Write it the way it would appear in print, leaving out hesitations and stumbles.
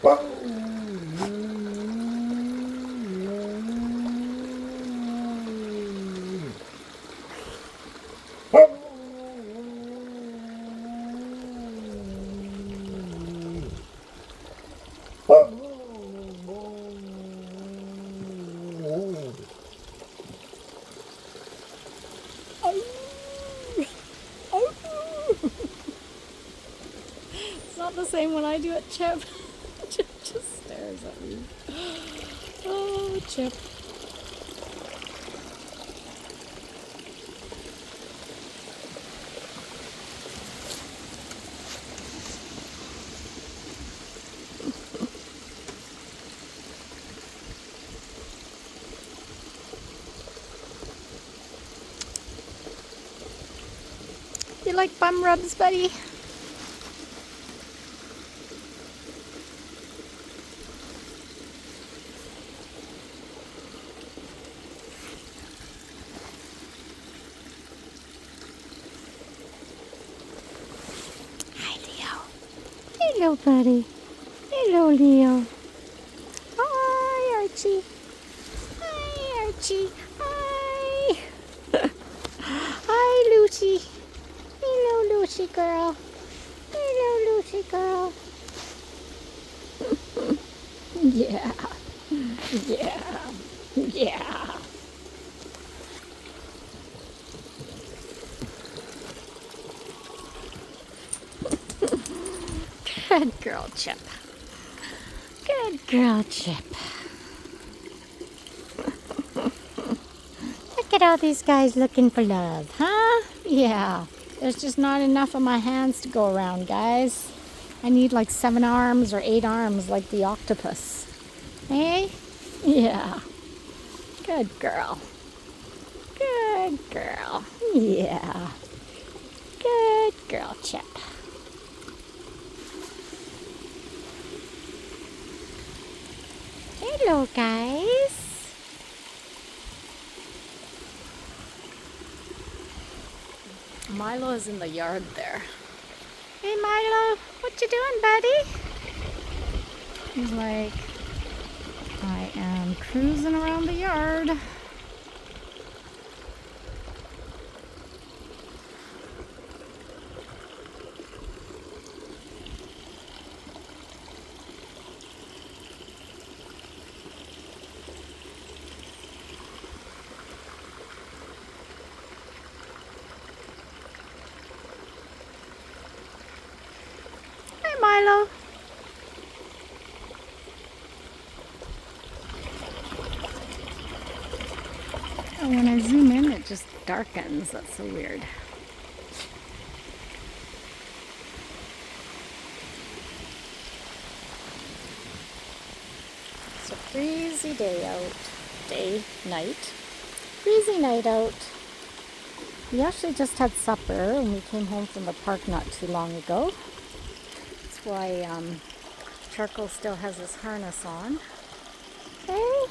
It's not the same when I do it, Chip. Chip just stares at me. Oh, Chip. You like bum rubs, buddy? Hi, Leo. Hello, buddy. Hello, Leo. Hi, Archie. Hi, Archie. Hi. Hi, Lucy. Hello, Lucy girl. Hello, Lucy girl. Yeah. Yeah. Yeah. Good girl, Chip. Good girl, Chip. Look at all these guys looking for love, huh? Yeah. There's just not enough of my hands to go around, guys. I need like 7 arms or 8 arms like the octopus. Hey? Yeah. Good girl. Good girl. Yeah. Good girl, Chip. Hello, guys. Milo is in the yard there. Hey, Milo, what you doing, buddy? He's like, I am cruising around the yard. Milo. And when I zoom in, it just darkens. That's so weird. It's a breezy day out. Night. Breezy night out. We actually just had supper and we came home from the park not too long ago. That's why Charcoal still has his harness on. Hey?